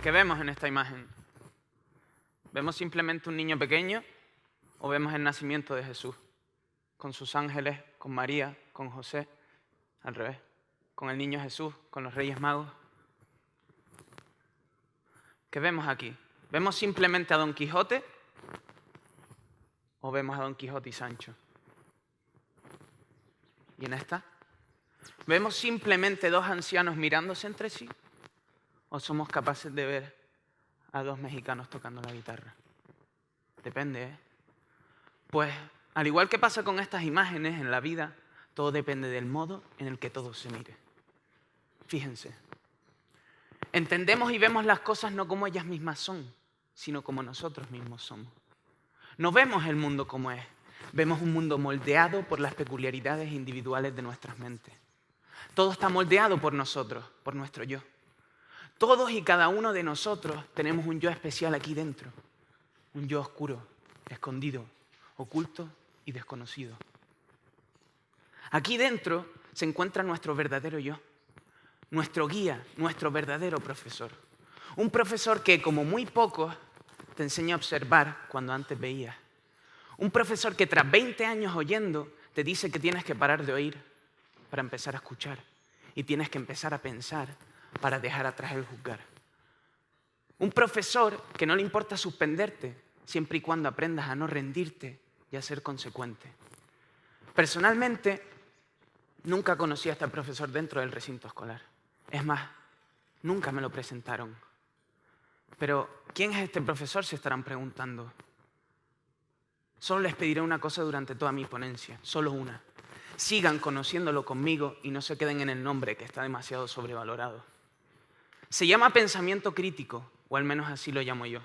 ¿Qué vemos en esta imagen? ¿Vemos simplemente un niño pequeño o vemos el nacimiento de Jesús? Con sus ángeles, con María, con José, al revés, con el niño Jesús, con los Reyes Magos. ¿Qué vemos aquí? ¿Vemos simplemente a Don Quijote o vemos a Don Quijote y Sancho? ¿Y en esta? ¿Vemos simplemente dos ancianos mirándose entre sí o somos capaces de ver a dos mexicanos tocando la guitarra? Depende, ¿eh? Pues, al igual que pasa con estas imágenes en la vida, todo depende del modo en el que todo se mire. Fíjense, entendemos y vemos las cosas no como ellas mismas son, sino como nosotros mismos somos. No vemos el mundo como es, vemos un mundo moldeado por las peculiaridades individuales de nuestras mentes. Todo está moldeado por nosotros, por nuestro yo. Todos y cada uno de nosotros tenemos un yo especial aquí dentro. Un yo oscuro, escondido, oculto y desconocido. Aquí dentro se encuentra nuestro verdadero yo, nuestro guía, nuestro verdadero profesor. Un profesor que, como muy pocos, te enseña a observar cuando antes veías. Un profesor que tras 20 años oyendo te dice que tienes que parar de oír para empezar a escuchar y tienes que empezar a pensar para dejar atrás el juzgar. Un profesor que no le importa suspenderte siempre y cuando aprendas a no rendirte y a ser consecuente. Personalmente, nunca conocí a este profesor dentro del recinto escolar. Es más, nunca me lo presentaron. Pero, ¿quién es este profesor?, se estarán preguntando. Solo les pediré una cosa durante toda mi ponencia, solo una. Sigan conociéndolo conmigo y no se queden en el nombre, que está demasiado sobrevalorado. Se llama pensamiento crítico, o al menos así lo llamo yo.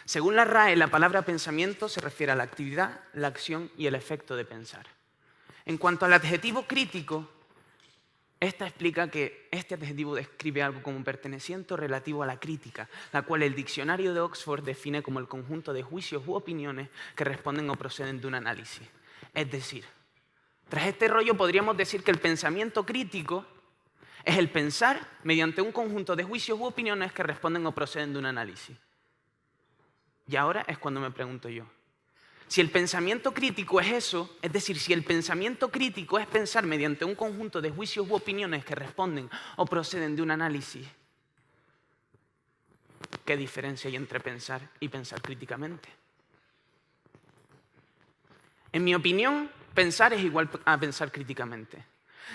Según la RAE, la palabra pensamiento se refiere a la actividad, la acción y el efecto de pensar. En cuanto al adjetivo crítico, esta explica que este adjetivo describe algo como perteneciente o relativo a la crítica, la cual el diccionario de Oxford define como el conjunto de juicios u opiniones que responden o proceden de un análisis. Es decir, tras este rollo podríamos decir que el pensamiento crítico es el pensar mediante un conjunto de juicios u opiniones que responden o proceden de un análisis. Y ahora es cuando me pregunto yo, si el pensamiento crítico es eso, es decir, si el pensamiento crítico es pensar mediante un conjunto de juicios u opiniones que responden o proceden de un análisis, ¿qué diferencia hay entre pensar y pensar críticamente? En mi opinión, pensar es igual a pensar críticamente.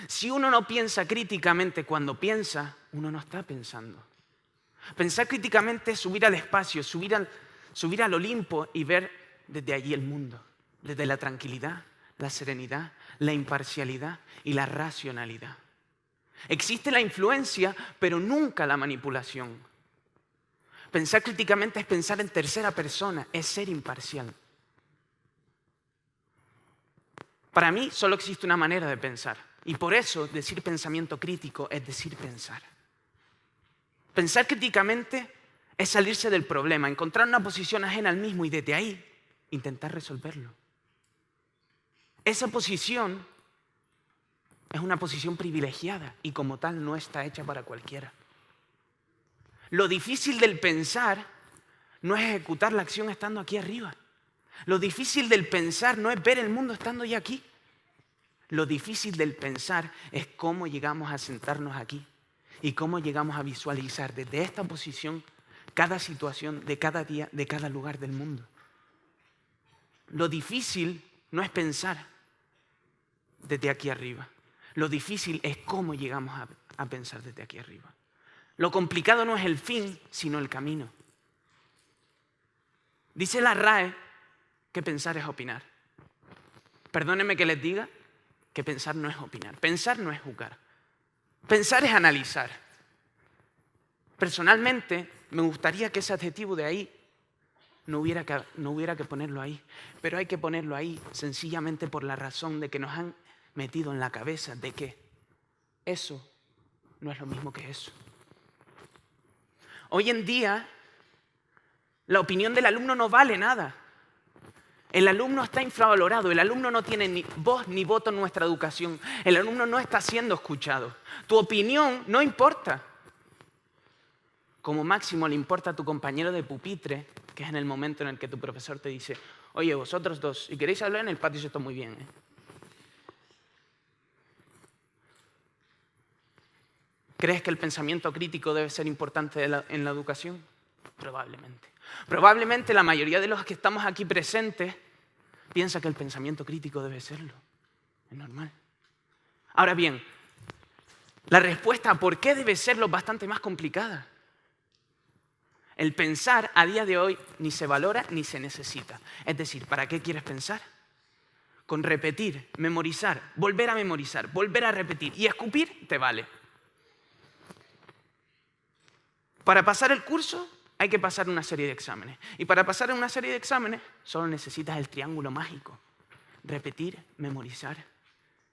Si uno no piensa críticamente cuando piensa, uno no está pensando. Pensar críticamente es subir al espacio, subir al Olimpo y ver desde allí el mundo, desde la tranquilidad, la serenidad, la imparcialidad y la racionalidad. Existe la influencia, pero nunca la manipulación. Pensar críticamente es pensar en tercera persona, es ser imparcial. Para mí solo existe una manera de pensar, y por eso decir pensamiento crítico es decir pensar. Pensar críticamente es salirse del problema, encontrar una posición ajena al mismo y desde ahí intentar resolverlo. Esa posición es una posición privilegiada y como tal no está hecha para cualquiera. Lo difícil del pensar no es ejecutar la acción estando aquí arriba. Lo difícil del pensar no es ver el mundo estando ya aquí. Lo difícil del pensar es cómo llegamos a sentarnos aquí y cómo llegamos a visualizar desde esta posición cada situación de cada día, de cada lugar del mundo. Lo difícil no es pensar desde aquí arriba. Lo difícil es cómo llegamos a pensar desde aquí arriba. Lo complicado no es el fin, sino el camino. Dice la RAE que pensar es opinar. Perdónenme que les diga que pensar no es opinar. Pensar no es juzgar. Pensar es analizar. Personalmente, me gustaría que ese adjetivo de ahí no hubiera que ponerlo ahí. Pero hay que ponerlo ahí sencillamente por la razón de que nos han metido en la cabeza de que eso no es lo mismo que eso. Hoy en día, la opinión del alumno no vale nada. El alumno está infravalorado, el alumno no tiene ni voz ni voto en nuestra educación. El alumno no está siendo escuchado. Tu opinión no importa. como máximo le importa a tu compañero de pupitre, que es en el momento en el que tu profesor te dice, oye, vosotros dos, si queréis hablar en el patio, eso está muy bien, ¿eh? ¿Crees que el pensamiento crítico debe ser importante en la educación? Probablemente. Probablemente la mayoría de los que estamos aquí presentes piensa que el pensamiento crítico debe serlo. Es normal. Ahora bien, la respuesta a por qué debe serlo es bastante más complicada. El pensar a día de hoy ni se valora ni se necesita. Es decir, ¿para qué quieres pensar? Con repetir, memorizar, volver a repetir y escupir, te vale. Para pasar el curso hay que pasar una serie de exámenes. Y para pasar una serie de exámenes solo necesitas el triángulo mágico. Repetir, memorizar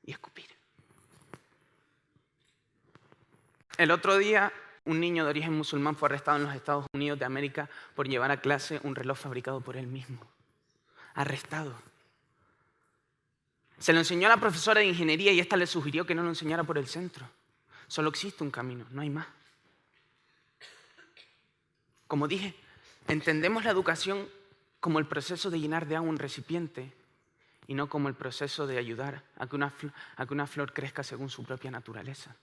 y escupir. El otro día, un niño de origen musulmán fue arrestado en los Estados Unidos de América por llevar a clase un reloj fabricado por él mismo. Arrestado. Se lo enseñó a la profesora de ingeniería y esta le sugirió que no lo enseñara por el centro. Solo existe un camino, no hay más. Como dije, entendemos la educación como el proceso de llenar de agua un recipiente y no como el proceso de ayudar a que una flor crezca según su propia naturaleza.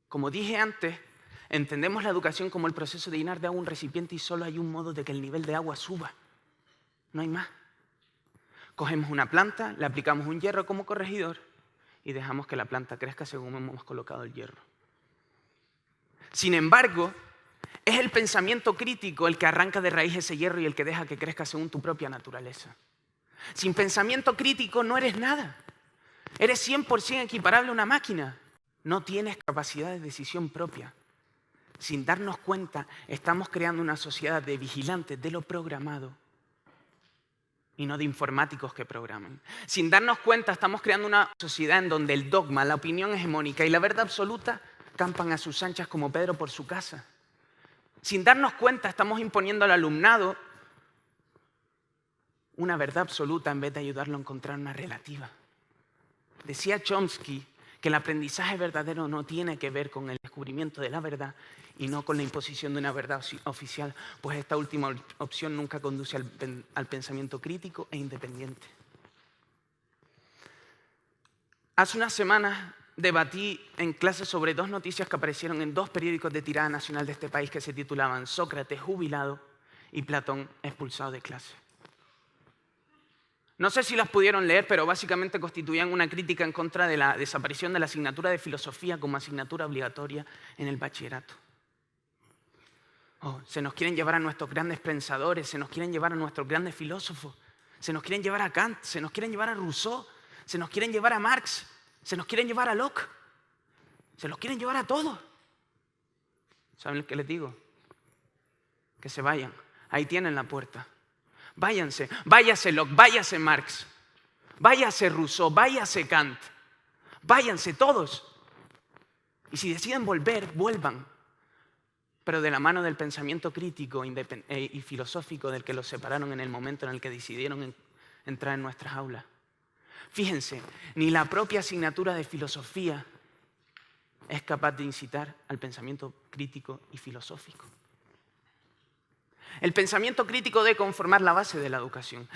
Como dije antes, entendemos la educación como el proceso de llenar de agua un recipiente y solo hay un modo de que el nivel de agua suba. No hay más. Cogemos una planta, le aplicamos un hierro como corregidor y dejamos que la planta crezca según hemos colocado el hierro. Sin embargo, es el pensamiento crítico el que arranca de raíz ese hierro y el que deja que crezca según tu propia naturaleza. Sin pensamiento crítico no eres nada. Eres 100% equiparable a una máquina. No tienes capacidad de decisión propia. Sin darnos cuenta, estamos creando una sociedad de vigilantes de lo programado y no de informáticos que programan. Sin darnos cuenta, estamos creando una sociedad en donde el dogma, la opinión hegemónica y la verdad absoluta campan a sus anchas como Pedro por su casa. Sin darnos cuenta, estamos imponiendo al alumnado una verdad absoluta en vez de ayudarlo a encontrar una relativa. Decía Chomsky que el aprendizaje verdadero no tiene que ver con el descubrimiento de la verdad y no con la imposición de una verdad oficial, pues esta última opción nunca conduce al pensamiento crítico e independiente. Hace unas semanas debatí en clase sobre 2 noticias que aparecieron en 2 periódicos de tirada nacional de este país que se titulaban Sócrates jubilado y Platón expulsado de clase. No sé si las pudieron leer, pero básicamente constituían una crítica en contra de la desaparición de la asignatura de filosofía como asignatura obligatoria en el bachillerato. Se nos quieren llevar a nuestros grandes pensadores, se nos quieren llevar a nuestros grandes filósofos, se nos quieren llevar a Kant, se nos quieren llevar a Rousseau, se nos quieren llevar a Marx, se nos quieren llevar a Locke, se los quieren llevar a todos. ¿Saben qué les digo? Que se vayan, ahí tienen la puerta. Váyanse, váyase Locke, váyase Marx, váyase Rousseau, váyase Kant, váyanse todos. Y si deciden volver, vuelvan, pero de la mano del pensamiento crítico y filosófico del que los separaron en el momento en el que decidieron entrar en nuestras aulas. Fíjense, ni la propia asignatura de filosofía es capaz de incitar al pensamiento crítico y filosófico. El pensamiento crítico debe conformar la base de la educación.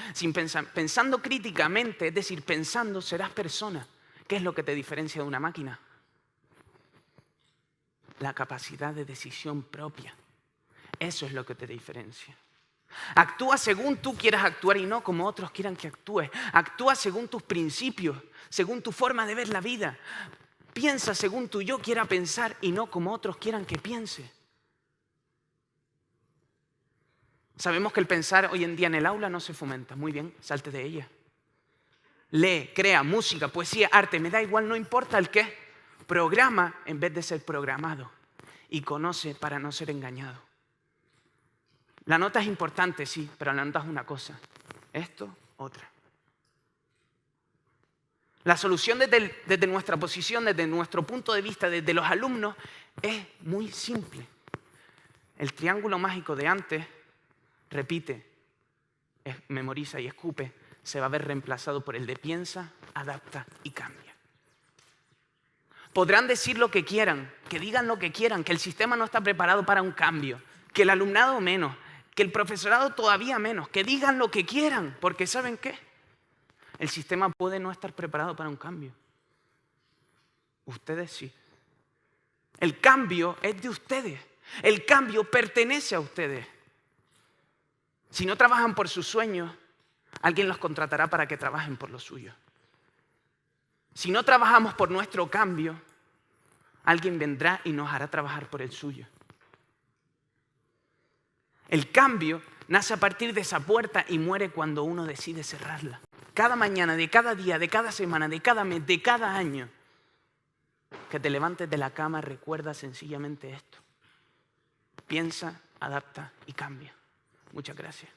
Pensando críticamente, es decir, pensando, serás persona. ¿Qué es lo que te diferencia de una máquina? La capacidad de decisión propia. Eso es lo que te diferencia. Actúa según tú quieras actuar y no como otros quieran que actúes. Actúa según tus principios, según tu forma de ver la vida. Piensa según tu yo quiera pensar y no como otros quieran que piense. Sabemos que el pensar hoy en día en el aula no se fomenta. Muy bien, salte de ella. Lee, crea, música, poesía, arte, me da igual, no importa el qué. Programa en vez de ser programado. Y conoce para no ser engañado. La nota es importante, sí, pero la nota es una cosa. Esto, otra. La solución desde nuestra posición, desde nuestro punto de vista, desde los alumnos, es muy simple. El triángulo mágico de antes, repite, memoriza y escupe, se va a ver reemplazado por el de piensa, adapta y cambia. Podrán decir lo que quieran, que digan lo que quieran, que el sistema no está preparado para un cambio, que el alumnado menos, que el profesorado todavía menos, que digan lo que quieran, porque ¿saben qué? El sistema puede no estar preparado para un cambio. Ustedes sí. El cambio es de ustedes. El cambio pertenece a ustedes. Si no trabajan por sus sueños, alguien los contratará para que trabajen por los suyos. Si no trabajamos por nuestro cambio, alguien vendrá y nos hará trabajar por el suyo. El cambio nace a partir de esa puerta y muere cuando uno decide cerrarla. Cada mañana, de cada día, de cada semana, de cada mes, de cada año, que te levantes de la cama, recuerda sencillamente esto. Piensa, adapta y cambia. Muchas gracias.